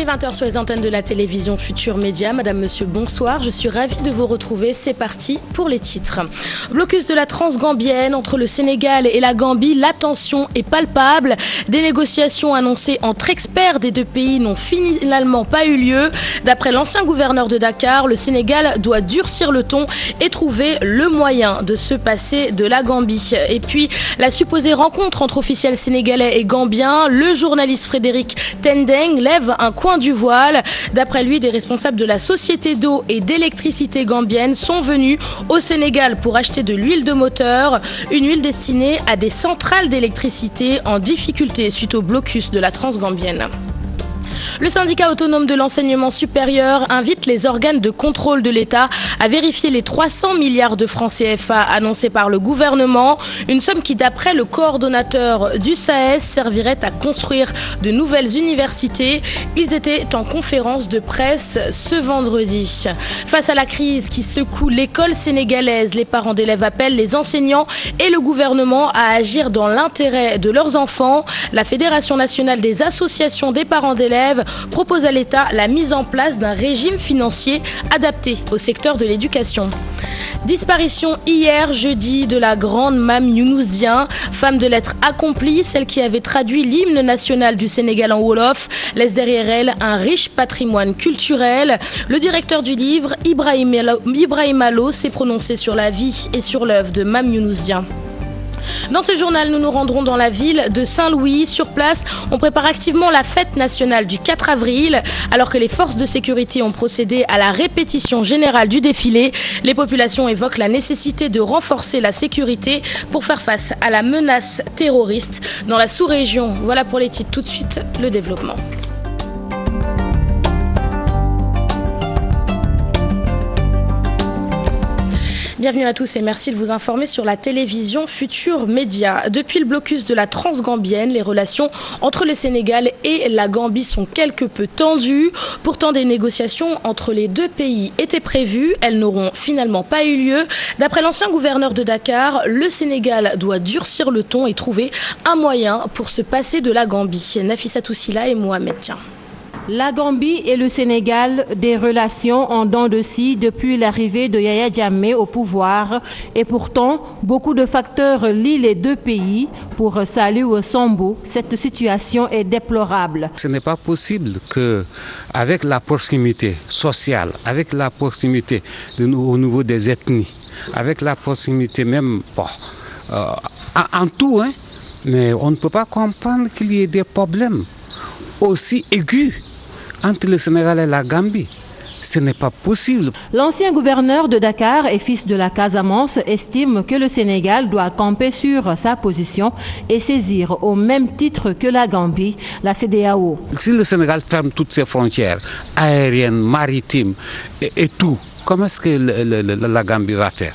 est 20h sur les antennes de la télévision Futur Média. Madame, monsieur, bonsoir. Je suis ravie de vous retrouver. C'est parti pour les titres. Blocus de la Transgambienne entre le Sénégal et la Gambie. La tension est palpable. Des négociations annoncées entre experts des deux pays n'ont finalement pas eu lieu. D'après l'ancien gouverneur de Dakar, le Sénégal doit durcir le ton et trouver le moyen de se passer de la Gambie. Et puis, la supposée rencontre entre officiels sénégalais et gambiens. Le journaliste Frédéric Tendeng lève un coin du voile. D'après lui, des responsables de la société d'eau et d'électricité gambienne sont venus au Sénégal pour acheter de l'huile de moteur, une huile destinée à des centrales d'électricité en difficulté suite au blocus de la Transgambienne. Le syndicat autonome de l'enseignement supérieur invite les organes de contrôle de l'État à vérifier les 300 milliards de francs CFA annoncés par le gouvernement, une somme qui, d'après le coordonnateur du SAES, servirait à construire de nouvelles universités. Ils étaient en conférence de presse ce vendredi. Face à la crise qui secoue l'école sénégalaise, les parents d'élèves appellent les enseignants et le gouvernement à agir dans l'intérêt de leurs enfants. La Fédération nationale des associations des parents d'élèves propose à l'État la mise en place d'un régime financier adapté au secteur de l'éducation. Disparition hier, jeudi, de la grande Mame Younous Dieng, femme de lettres accomplie, celle qui avait traduit l'hymne national du Sénégal en Wolof, laisse derrière elle un riche patrimoine culturel. Le directeur du livre, Ibrahim Allo, s'est prononcé sur la vie et sur l'œuvre de Mame Younous Dieng. Dans ce journal, nous nous rendrons dans la ville de Saint-Louis. Sur place, on prépare activement la fête nationale du 4 avril. Alors que les forces de sécurité ont procédé à la répétition générale du défilé, les populations évoquent la nécessité de renforcer la sécurité pour faire face à la menace terroriste dans la sous-région. Voilà pour les titres. Tout de suite, le développement. Bienvenue à tous et merci de vous informer sur la télévision Futur Média. Depuis le blocus de la Transgambienne, les relations entre le Sénégal et la Gambie sont quelque peu tendues. Pourtant, des négociations entre les deux pays étaient prévues. Elles n'auront finalement pas eu lieu. D'après l'ancien gouverneur de Dakar, le Sénégal doit durcir le ton et trouver un moyen pour se passer de la Gambie. Nafissatou Silla et Mohamed Tiens. La Gambie et le Sénégal, des relations en dents de scie depuis l'arrivée de Yaya Jammeh au pouvoir. Et pourtant, beaucoup de facteurs lient les deux pays. Pour Saliou Sambou, cette situation est déplorable. Ce n'est pas possible qu'avec la proximité sociale, avec la proximité au niveau des ethnies, avec la proximité même en tout, mais on ne peut pas comprendre qu'il y ait des problèmes aussi aigus entre le Sénégal et la Gambie. Ce n'est pas possible. L'ancien gouverneur de Dakar et fils de la Casamance estime que le Sénégal doit camper sur sa position et saisir au même titre que la Gambie la CEDEAO. Si le Sénégal ferme toutes ses frontières aériennes, maritimes et tout, comment est-ce que la Gambie va faire?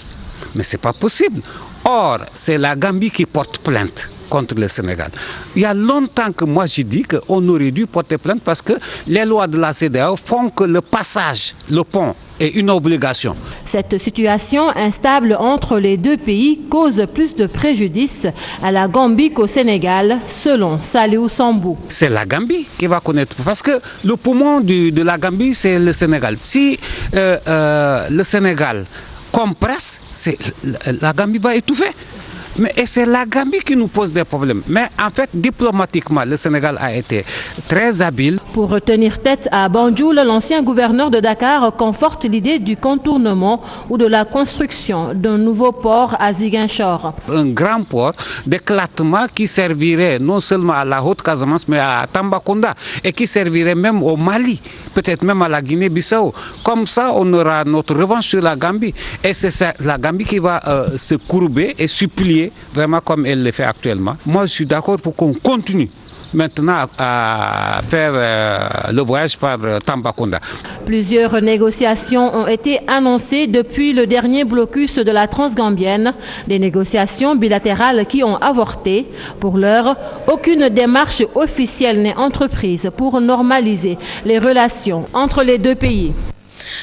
Mais ce n'est pas possible. Or, c'est la Gambie qui porte plainte contre le Sénégal. Il y a longtemps que moi je dis qu'on aurait dû porter plainte parce que les lois de la CEDEAO font que le passage, le pont, est une obligation. Cette situation instable entre les deux pays cause plus de préjudice à la Gambie qu'au Sénégal, selon Saliou Sambou. C'est la Gambie qui va connaître, parce que le poumon de la Gambie, c'est le Sénégal. Si le Sénégal compresse, la Gambie va étouffer. Et c'est la Gambie qui nous pose des problèmes. Mais en fait, diplomatiquement, le Sénégal a été très habile. Pour retenir tête à Banjul, l'ancien gouverneur de Dakar conforte l'idée du contournement ou de la construction d'un nouveau port à Ziguinchor. Un grand port d'éclatement qui servirait non seulement à la Haute-Casamance, mais à Tambacounda et qui servirait même au Mali, peut-être même à la Guinée-Bissau. Comme ça, on aura notre revanche sur la Gambie. Et c'est la Gambie qui va se courber et supplier vraiment comme elle le fait actuellement. Moi, je suis d'accord pour qu'on continue maintenant à faire le voyage par Tambacounda. Plusieurs négociations ont été annoncées depuis le dernier blocus de la Transgambienne, des négociations bilatérales qui ont avorté. Pour l'heure, aucune démarche officielle n'est entreprise pour normaliser les relations entre les deux pays.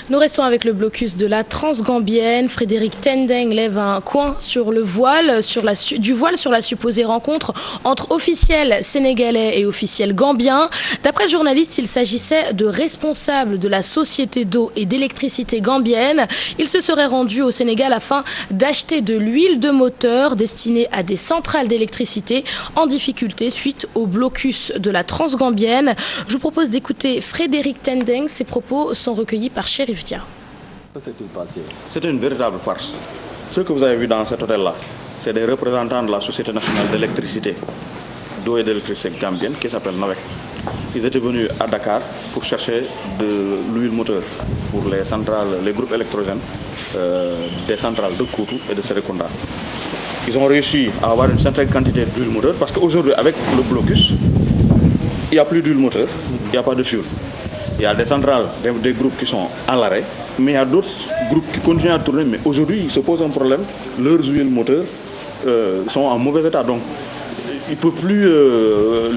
Nous restons avec le blocus de la Transgambienne. Frédéric Tendeng lève un coin sur le voile, du voile sur la supposée rencontre entre officiels sénégalais et officiels gambiens. D'après le journaliste, il s'agissait de responsables de la société d'eau et d'électricité gambienne. Ils se seraient rendus au Sénégal afin d'acheter de l'huile de moteur destinée à des centrales d'électricité en difficulté suite au blocus de la Transgambienne. Je vous propose d'écouter Frédéric Tendeng. Ses propos sont recueillis par Chérif Dia. C'était une véritable farce. Ce que vous avez vu dans cet hôtel-là, c'est des représentants de la Société nationale d'électricité, d'eau et d'électricité gambienne, qui s'appelle NOVEC. Ils étaient venus à Dakar pour chercher de l'huile moteur pour les groupes électrogènes des centrales de Koutou et de Serekunda. Ils ont réussi à avoir une certaine quantité d'huile moteur parce qu'aujourd'hui, avec le blocus, il n'y a plus d'huile moteur, il n'y a pas de fuel. Il y a des centrales, des groupes qui sont à l'arrêt, mais il y a d'autres groupes qui continuent à tourner. Mais aujourd'hui, il se pose un problème. Leurs huiles moteurs sont en mauvais état. Donc, ils ne peuvent plus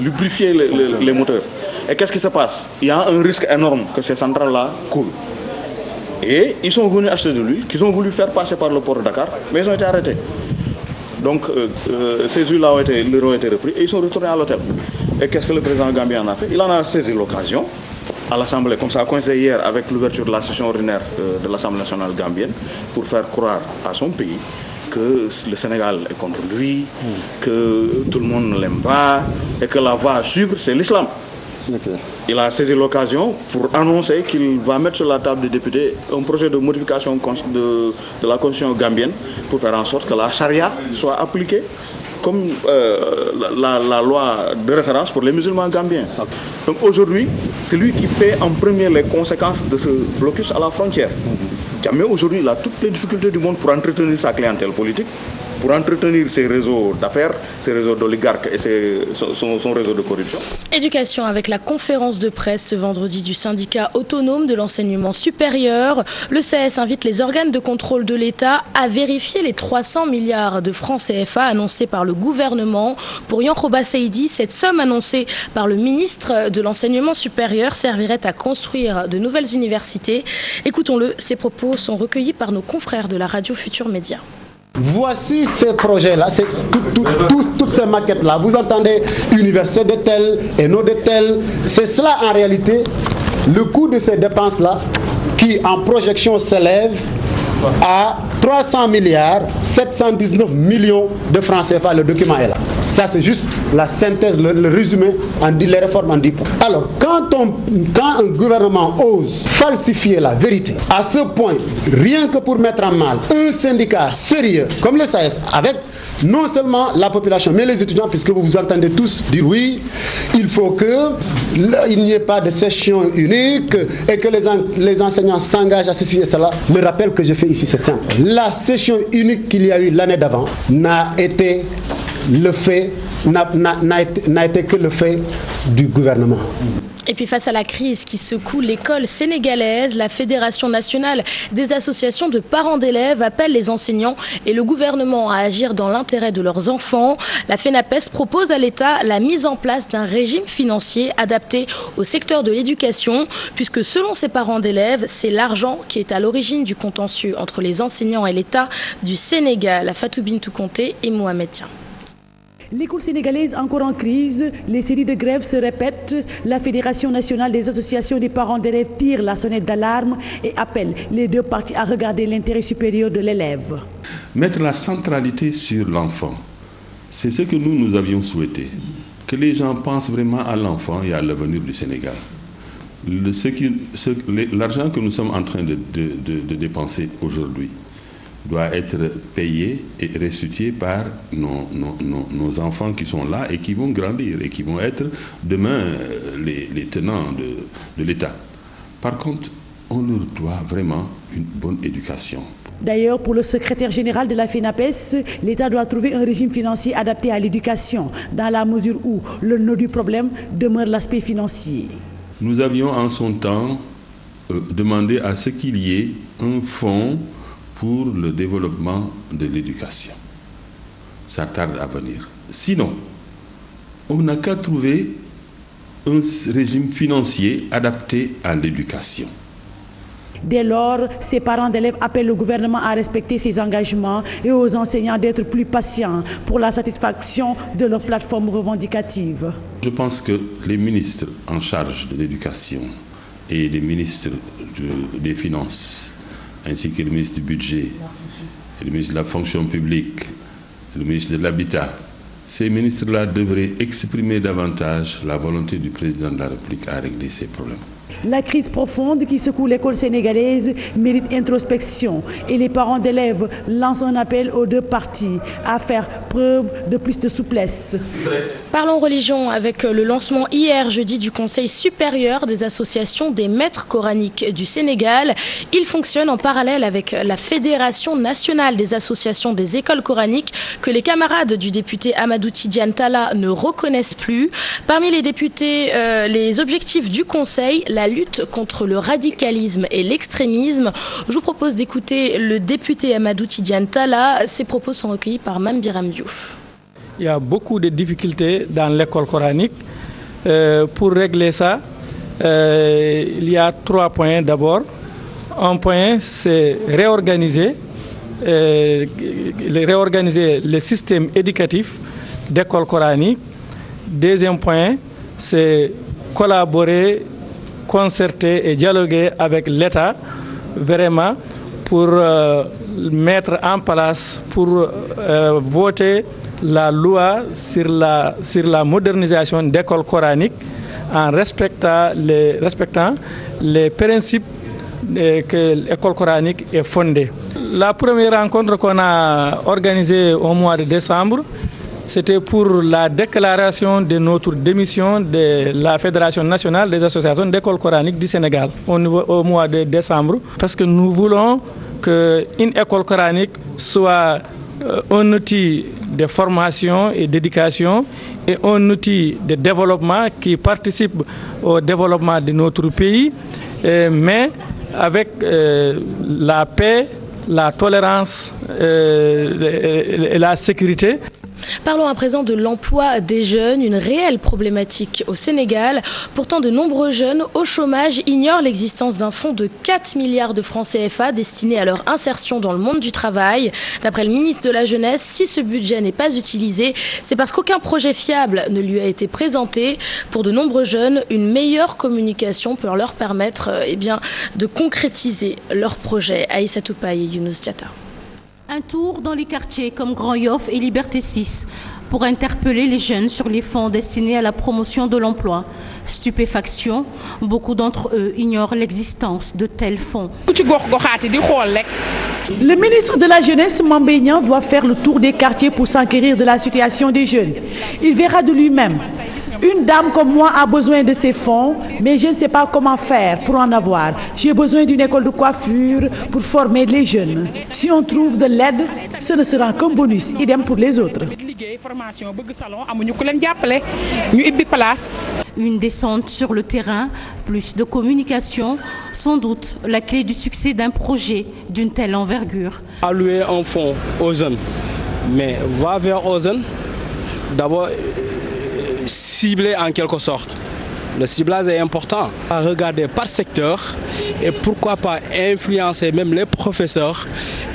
lubrifier les moteurs. Et qu'est-ce qui se passe? Il y a un risque énorme que ces centrales-là coulent. Et ils sont venus acheter de l'huile qu'ils ont voulu faire passer par le port de Dakar, mais ils ont été arrêtés. Donc, ces huiles-là leur ont été repris et ils sont retournés à l'hôtel. Et qu'est-ce que le président gambien en a fait? Il en a saisi l'occasion à l'Assemblée, comme ça a coïncidé hier avec l'ouverture de la session ordinaire de l'Assemblée nationale gambienne, pour faire croire à son pays que le Sénégal est contre lui, que tout le monde ne l'aime pas et que la voie à suivre, c'est l'islam. Okay. Il a saisi l'occasion pour annoncer qu'il va mettre sur la table des députés un projet de modification de la constitution gambienne pour faire en sorte que la charia soit appliquée comme la loi de référence pour les musulmans gambiens. Okay. Donc aujourd'hui, c'est lui qui paie en premier les conséquences de ce blocus à la frontière. Jammeh aujourd'hui, il a toutes les difficultés du monde pour entretenir sa clientèle politique, pour entretenir ses réseaux d'affaires, ses réseaux d'oligarques et son réseau de corruption. Éducation avec la conférence de presse ce vendredi du syndicat autonome de l'enseignement supérieur. Le CS invite les organes de contrôle de l'État à vérifier les 300 milliards de francs CFA annoncés par le gouvernement. Pour Yankhoba Seydi, cette somme annoncée par le ministre de l'enseignement supérieur servirait à construire de nouvelles universités. Écoutons-le, ses propos sont recueillis par nos confrères de la radio Futur Média. Voici ces projets-là, toutes ces maquettes-là. Vous entendez université de tel et non de tel. C'est cela en réalité, le coût de ces dépenses-là qui en projection s'élève à 300 milliards 719 millions de francs CFA. Le document est là. Ça, c'est juste la synthèse, le résumé, les réformes en 10 points. Alors, quand un gouvernement ose falsifier la vérité, à ce point, rien que pour mettre en mal un syndicat sérieux comme le SAES, avec non seulement la population, mais les étudiants, puisque vous vous entendez tous dire oui, il faut qu'il n'y ait pas de session unique et que les enseignants s'engagent à ceci et cela. Le rappel que je fais ici, c'est simple. La session unique qu'il y a eu l'année d'avant n'a été que le fait du gouvernement. Et puis face à la crise qui secoue l'école sénégalaise, la Fédération nationale des associations de parents d'élèves appelle les enseignants et le gouvernement à agir dans l'intérêt de leurs enfants. La FENAPES propose à l'État la mise en place d'un régime financier adapté au secteur de l'éducation, puisque selon ces parents d'élèves, c'est l'argent qui est à l'origine du contentieux entre les enseignants et l'État du Sénégal. Fatou Bintou Conté et Mohamed Dian. L'école sénégalaise encore en crise, les séries de grèves se répètent. La Fédération nationale des associations des parents d'élèves tire la sonnette d'alarme et appelle les deux parties à regarder l'intérêt supérieur de l'élève. Mettre la centralité sur l'enfant, c'est ce que nous avions souhaité. Que les gens pensent vraiment à l'enfant et à l'avenir du Sénégal. L'argent que nous sommes en train de dépenser aujourd'hui doit être payé et restitué par nos enfants qui sont là et qui vont grandir et qui vont être demain les tenants de l'État. Par contre, on leur doit vraiment une bonne éducation. D'ailleurs, pour le secrétaire général de la FENAPES, l'État doit trouver un régime financier adapté à l'éducation, dans la mesure où le nœud du problème demeure l'aspect financier. Nous avions en son temps demandé à ce qu'il y ait un fonds pour le développement de l'éducation. Ça tarde à venir. Sinon, on n'a qu'à trouver un régime financier adapté à l'éducation. Dès lors, ces parents d'élèves appellent le gouvernement à respecter ses engagements et aux enseignants d'être plus patients pour la satisfaction de leurs plateformes revendicatives. Je pense que les ministres en charge de l'éducation et les ministres des Finances, ainsi que le ministre du Budget, le ministre de la Fonction publique, le ministre de l'Habitat, ces ministres-là devraient exprimer davantage la volonté du président de la République à régler ces problèmes. La crise profonde qui secoue l'école sénégalaise mérite introspection et les parents d'élèves lancent un appel aux deux parties à faire preuve de plus de souplesse. Parlons religion avec le lancement hier jeudi du Conseil supérieur des associations des maîtres coraniques du Sénégal. Il fonctionne en parallèle avec la Fédération nationale des associations des écoles coraniques que les camarades du député Amadou Tidiane Talla ne reconnaissent plus. Parmi les députés, les objectifs du Conseil, la lutte contre le radicalisme et l'extrémisme. Je vous propose d'écouter le député Amadou Tidiane Talla. Ses propos sont recueillis par Mame Biram Diouf. Il y a beaucoup de difficultés dans l'école coranique. Pour régler ça, il y a 3 points d'abord. Un point, c'est réorganiser le système éducatif d'école coranique. Deuxième point, c'est collaborer, concerter et dialoguer avec l'État vraiment pour mettre en place, pour voter la loi sur la modernisation d'écoles coraniques en respectant les principes que l'école coranique est fondée. La première rencontre qu'on a organisée au mois de décembre, c'était pour la déclaration de notre démission de la Fédération nationale des associations d'écoles coraniques du Sénégal au mois de décembre, parce que nous voulons qu'une école coranique soit un outil de formation et d'éducation et un outil de développement qui participe au développement de notre pays, mais avec la paix, la tolérance et la sécurité. Parlons à présent de l'emploi des jeunes, une réelle problématique au Sénégal. Pourtant, de nombreux jeunes au chômage ignorent l'existence d'un fonds de 4 milliards de francs CFA destiné à leur insertion dans le monde du travail. D'après le ministre de la Jeunesse, si ce budget n'est pas utilisé, c'est parce qu'aucun projet fiable ne lui a été présenté. Pour de nombreux jeunes, une meilleure communication peut leur permettre de concrétiser leurs projets. Aïssatou Paye et Younous Diatta. Un tour dans les quartiers comme Grand Yoff et Liberté 6 pour interpeller les jeunes sur les fonds destinés à la promotion de l'emploi. Stupéfaction, beaucoup d'entre eux ignorent l'existence de tels fonds. Le ministre de la Jeunesse, Mame Mbaye Niang, doit faire le tour des quartiers pour s'enquérir de la situation des jeunes. Il verra de lui-même. Une dame comme moi a besoin de ces fonds, mais je ne sais pas comment faire pour en avoir. J'ai besoin d'une école de coiffure pour former les jeunes. Si on trouve de l'aide, ce ne sera qu'un bonus, idem pour les autres. Une descente sur le terrain, plus de communication, sans doute la clé du succès d'un projet d'une telle envergure. Allouer un fonds aux jeunes, mais va vers aux jeunes, d'abord ciblé en quelque sorte. Le ciblage est important. À regarder par secteur et pourquoi pas influencer même les professeurs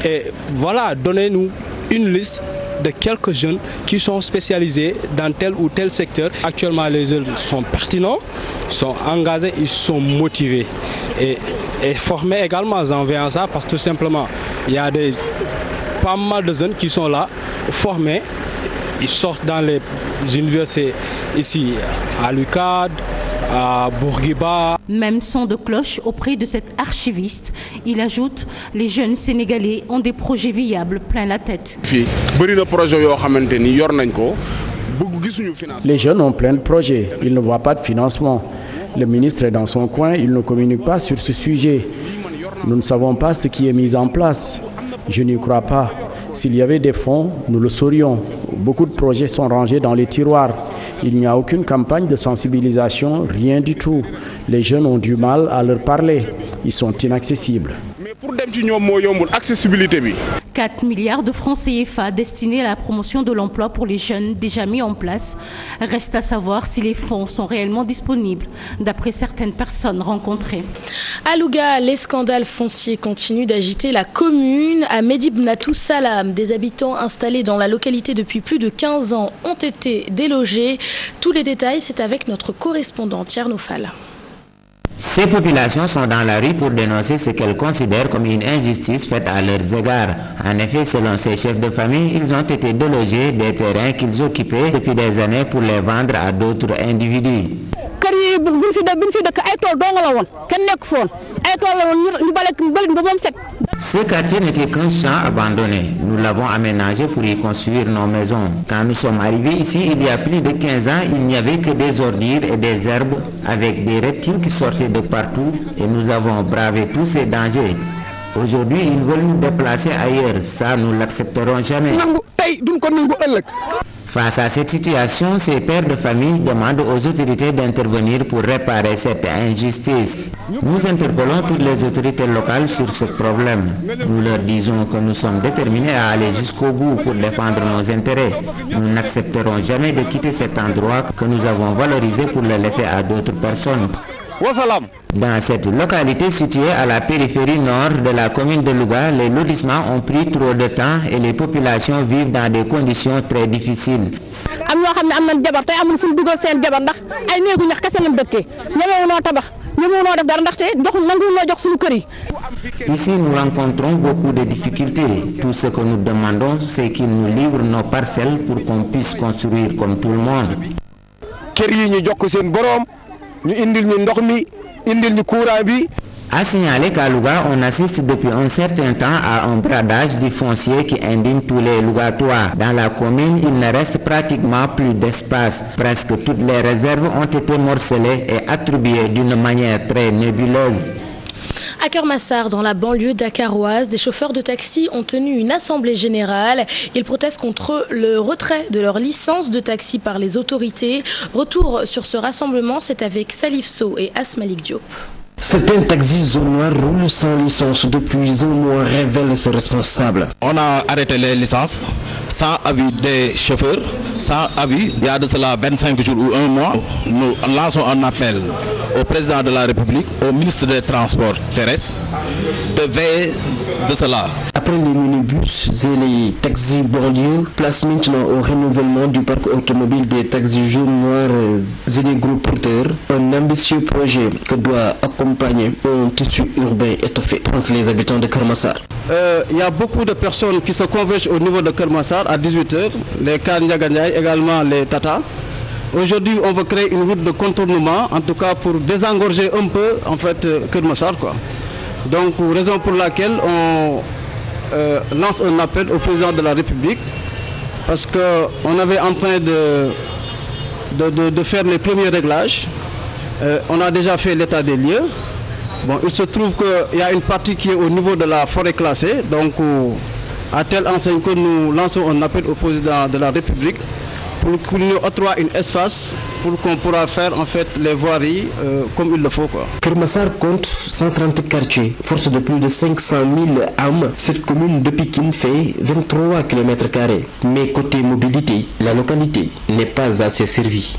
et voilà, donnez-nous une liste de quelques jeunes qui sont spécialisés dans tel ou tel secteur. Actuellement, les jeunes sont pertinents, sont engagés, ils sont motivés et formés également en veillant ça parce que tout simplement, il y a pas mal de jeunes qui sont là, formés. Ils sortent dans les universités ici à l'UCAD, à Bourguiba. Même son de cloche auprès de cet archiviste. Il ajoute, les jeunes Sénégalais ont des projets viables plein la tête. Les jeunes ont plein de projets, ils ne voient pas de financement. Le ministre est dans son coin, il ne communique pas sur ce sujet. Nous ne savons pas ce qui est mis en place. Je n'y crois pas. S'il y avait des fonds, nous le saurions. Beaucoup de projets sont rangés dans les tiroirs. Il n'y a aucune campagne de sensibilisation, rien du tout. Les jeunes ont du mal à leur parler. Ils sont inaccessibles. 4 milliards de francs CFA destinés à la promotion de l'emploi pour les jeunes déjà mis en place. Reste à savoir si les fonds sont réellement disponibles, d'après certaines personnes rencontrées. À Louga, les scandales fonciers continuent d'agiter la commune. À Medibnatou Salam, des habitants installés dans la localité depuis plus de 15 ans ont été délogés. Tous les détails, c'est avec notre correspondant Tierno Fall. Ces populations sont dans la rue pour dénoncer ce qu'elles considèrent comme une injustice faite à leurs égards. En effet, selon ces chefs de famille, ils ont été délogés des terrains qu'ils occupaient depuis des années pour les vendre à d'autres individus. Ce quartier n'était qu'un champ abandonné. Nous l'avons aménagé pour y construire nos maisons. Quand nous sommes arrivés ici, il y a plus de 15 ans, il n'y avait que des ordures et des herbes avec des reptiles qui sortaient de partout et nous avons bravé tous ces dangers. Aujourd'hui, ils veulent nous déplacer ailleurs. Ça, nous ne l'accepterons jamais. Face à cette situation, ces pères de famille demandent aux autorités d'intervenir pour réparer cette injustice. Nous interpellons toutes les autorités locales sur ce problème. Nous leur disons que nous sommes déterminés à aller jusqu'au bout pour défendre nos intérêts. Nous n'accepterons jamais de quitter cet endroit que nous avons valorisé pour le laisser à d'autres personnes. Dans cette localité située à la périphérie nord de la commune de Louga, les lotissements ont pris trop de temps et les populations vivent dans des conditions très difficiles. Ici, nous rencontrons beaucoup de difficultés. Tout ce que nous demandons, c'est qu'ils nous livrent nos parcelles pour qu'on puisse construire comme tout le monde. À signaler qu'à Louga, on assiste depuis un certain temps à un bradage du foncier qui indigne tous les Lougatois. Dans la commune, il ne reste pratiquement plus d'espace. Presque toutes les réserves ont été morcelées et attribuées d'une manière très nébuleuse. À Kermassar, dans la banlieue dakaroise, des chauffeurs de taxi ont tenu une assemblée générale. Ils protestent contre le retrait de leur licence de taxi par les autorités. Retour sur ce rassemblement, c'est avec Salif Sow et Asmalik Diop. Certains taxis zone noire roulent sans licence depuis un mois, révèlent ses responsables. On a arrêté les licences sans avis des chauffeurs, sans avis. Il y a de cela 25 jours ou un mois. Nous lançons un appel au président de la République, au ministre des Transports terrestres, de veiller de cela. Après les minibus et les taxis banlieues, place maintenant au renouvellement du parc automobile des taxis jaunes, noirs et des gros porteurs. Un ambitieux projet que doit accompagner un tissu urbain étoffé, pensent les habitants de Kermassar. Il y a beaucoup de personnes qui se convergent au niveau de Kermassar à 18h, les Kandiaganyay, également les Tata. Aujourd'hui, on veut créer une route de contournement, en tout cas pour désengorger un peu en fait Kermassar, quoi. Donc, raison pour laquelle on lance un appel au président de la République, parce qu'on avait en train de faire les premiers réglages. On a déjà fait l'état des lieux. Bon, il se trouve qu'il y a une partie qui est au niveau de la forêt classée, donc à telle enseigne que nous lançons un appel au président de la République pour qu'il nous octroie un espace pour qu'on pourra faire en fait les voiries comme il le faut, quoi. Kermassar compte 130 quartiers, force de plus de 500 000 âmes. Cette commune de Pikine fait 23 km². Mais côté mobilité, la localité n'est pas assez servie.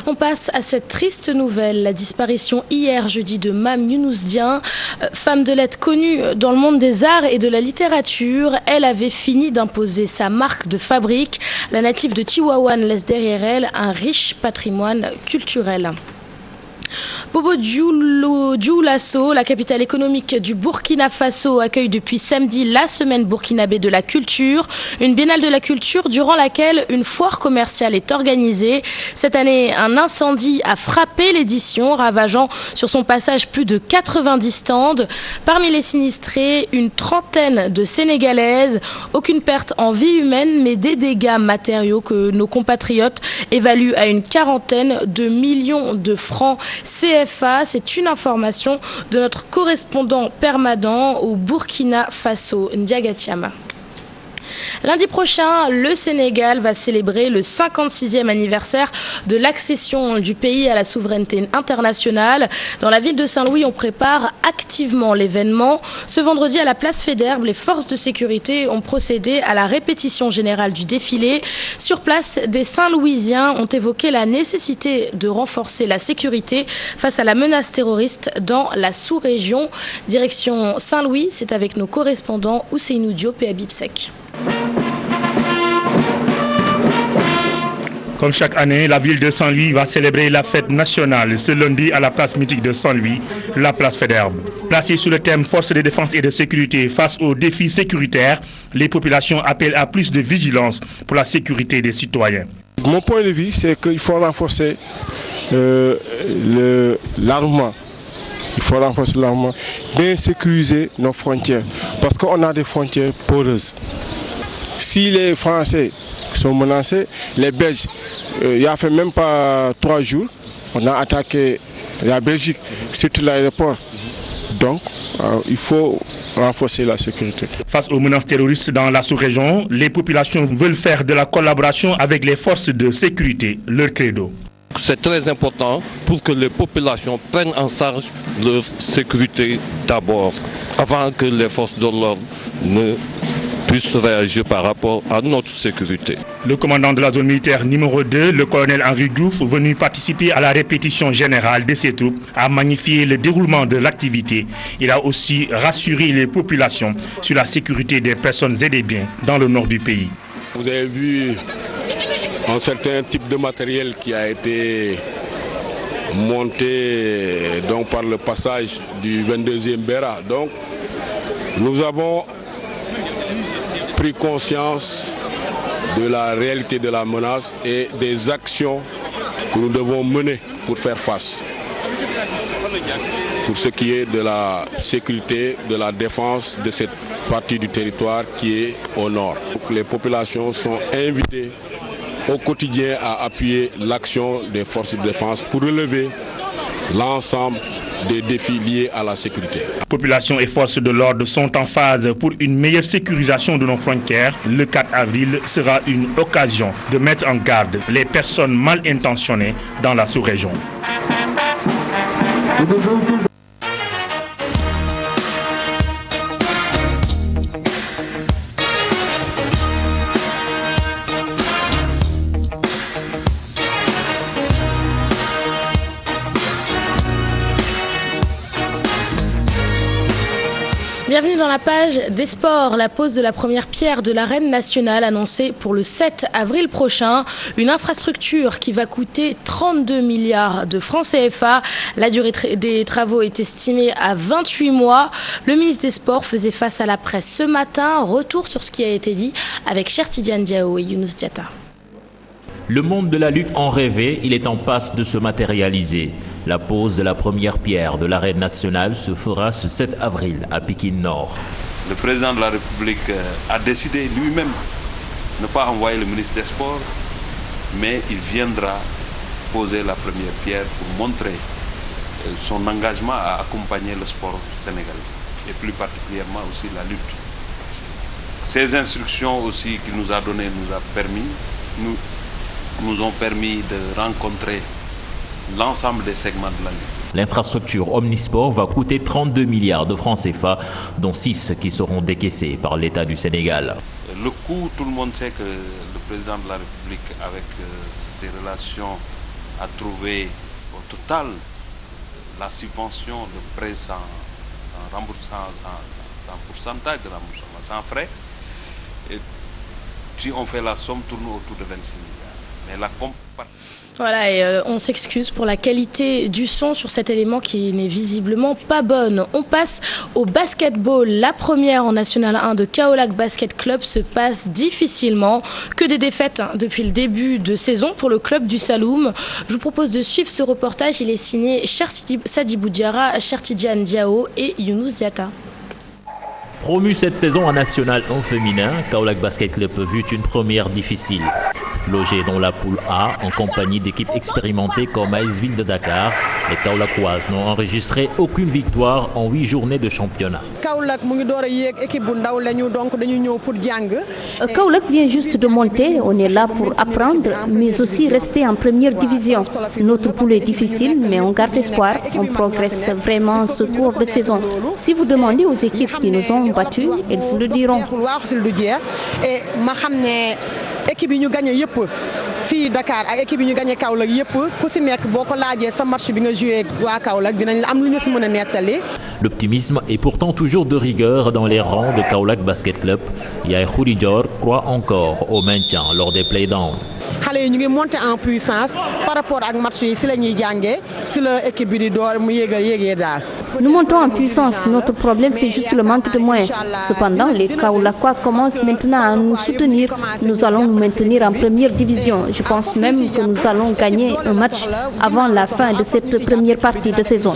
On passe à cette triste nouvelle, la disparition hier jeudi de Mame Younous Dieng, femme de lettres connue dans le monde des arts et de la littérature. Elle avait fini d'imposer sa marque de fabrique. La native de Tivaouane laisse derrière elle un riche patrimoine culturel. Bobo Dioulasso, la capitale économique du Burkina Faso, accueille depuis samedi la semaine burkinabé de la culture, une biennale de la culture durant laquelle une foire commerciale est organisée. Cette année, un incendie a frappé l'édition, ravageant sur son passage plus de 90 stands. Parmi les sinistrés, une trentaine de Sénégalaises. Aucune perte en vie humaine, mais des dégâts matériaux que nos compatriotes évaluent à une quarantaine de millions de francs CFA. C'est une information de notre correspondant permanent au Burkina Faso, Ndiaga Thiam. Lundi prochain, le Sénégal va célébrer le 56e anniversaire de l'accession du pays à la souveraineté internationale. Dans la ville de Saint-Louis, on prépare activement l'événement. Ce vendredi, à la place Faidherbe, les forces de sécurité ont procédé à la répétition générale du défilé. Sur place, des Saint-Louisiens ont évoqué la nécessité de renforcer la sécurité face à la menace terroriste dans la sous-région. Direction Saint-Louis, c'est avec nos correspondants Ousseynou Diop et Habib Sek. Comme chaque année, la ville de Saint-Louis va célébrer la fête nationale ce lundi à la place mythique de Saint-Louis, la place Faidherbe. Placée sous le thème Force de défense et de sécurité face aux défis sécuritaires, les populations appellent à plus de vigilance pour la sécurité des citoyens. Mon point de vue, c'est qu'il faut renforcer l'armement. Il faut renforcer l'armement, bien sécuriser nos frontières, parce qu'on a des frontières poreuses. Si les Français sont menacés, les Belges, il n'y a fait même pas 3 jours, on a attaqué la Belgique, surtout l'aéroport. Donc, il faut renforcer la sécurité. Face aux menaces terroristes dans la sous-région, les populations veulent faire de la collaboration avec les forces de sécurité leur credo. C'est très important pour que les populations prennent en charge leur sécurité d'abord, avant que les forces de l'ordre ne puissent réagir par rapport à notre sécurité. Le commandant de la zone militaire numéro 2, le colonel Henri Glouf, venu participer à la répétition générale de ses troupes, a magnifié le déroulement de l'activité. Il a aussi rassuré les populations sur la sécurité des personnes et des biens dans le nord du pays. Vous avez vu un certain type de matériel qui a été monté donc, par le passage du 22e Béra. Donc, nous avons pris conscience de la réalité de la menace et des actions que nous devons mener pour faire face. Pour ce qui est de la sécurité, de la défense de cette partie du territoire qui est au nord. Donc, les populations sont invitées au quotidien à appuyer l'action des forces de défense pour relever l'ensemble des défis liés à la sécurité. Population et forces de l'ordre sont en phase pour une meilleure sécurisation de nos frontières. Le 4 avril sera une occasion de mettre en garde les personnes mal intentionnées dans la sous-région. Bienvenue dans la page des sports. La pose de la première pierre de l'arène nationale annoncée pour le 7 avril prochain. Une infrastructure qui va coûter 32 milliards de francs CFA. La durée des travaux est estimée à 28 mois. Le ministre des Sports faisait face à la presse ce matin. Retour sur ce qui a été dit avec Chertidiane Diao et Younous Diatta. Le monde de la lutte en rêvait, il est en passe de se matérialiser. La pose de la première pierre de l'arène nationale se fera ce 7 avril à Pikine Nord. Le président de la République a décidé lui-même de ne pas envoyer le ministre des Sports, mais il viendra poser la première pierre pour montrer son engagement à accompagner le sport sénégalais et plus particulièrement aussi la lutte. Ces instructions aussi qu'il nous a données nous ont permis de rencontrer l'ensemble des segments de la lutte. L'infrastructure Omnisport va coûter 32 milliards de francs CFA, dont 6 qui seront décaissés par l'État du Sénégal. Le coût, tout le monde sait que le président de la République, avec ses relations, a trouvé au total la subvention de prêt sans pourcentage de remboursement, sans frais. Et si on fait la somme, tourne autour de 26 milliards. Mais la Voilà, et on s'excuse pour la qualité du son sur cet élément qui n'est visiblement pas bonne. On passe au basketball. La première en National 1 de Kaolack Basket Club se passe difficilement. Que des défaites depuis le début de saison pour le club du Saloum. Je vous propose de suivre ce reportage. Il est signé Sadibou Diarra, Chertidiane Diao et Younous Diatta. Promu cette saison en National 1 féminin, Kaolack Basket Club vit une première difficile. Logés dans la poule A, en compagnie d'équipes expérimentées comme AS Ville de Dakar, les Kaolackoises n'ont enregistré aucune victoire en 8 journées de championnat. Kaolack vient juste de monter, on est là pour apprendre, mais aussi rester en première division. Notre poule est difficile, mais on garde espoir, on progresse vraiment ce cours de saison. Si vous demandez aux équipes qui nous ont battus, elles vous le diront. équipe yi ñu gagné yëpp fii Dakar ak équipe yi ñu gagné Kaolack yëpp ku si nekk boo ko laajee sa match bi nga joué waa Kaolack dinañ la am lu ñu si mën a nettali. L'optimisme est pourtant toujours de rigueur dans les rangs de Kaolack Basket Club. Yaay Khouri Dior croit encore au maintien lors des playdowns. xale yi ñu ngi monter en puissance par rapport ak match yi si la ñuy jàngee si la équipe bi di door mu yéegee daal. Nous montons en puissance. Notre problème, c'est juste le manque de moyens. Cependant, les Kaolackois commencent maintenant à nous soutenir. Nous allons nous maintenir en première division. Je pense même que nous allons gagner un match avant la fin de cette première partie de saison.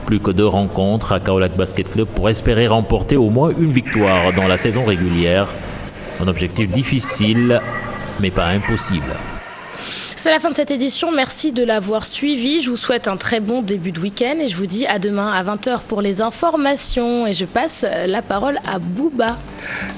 Plus que 2 rencontres à Kaolack Basket Club pour espérer remporter au moins une victoire dans la saison régulière. Un objectif difficile, mais pas impossible. C'est la fin de cette édition, merci de l'avoir suivi. Je vous souhaite un très bon début de week-end et je vous dis à demain à 20h pour les informations. Et je passe la parole à Bouba.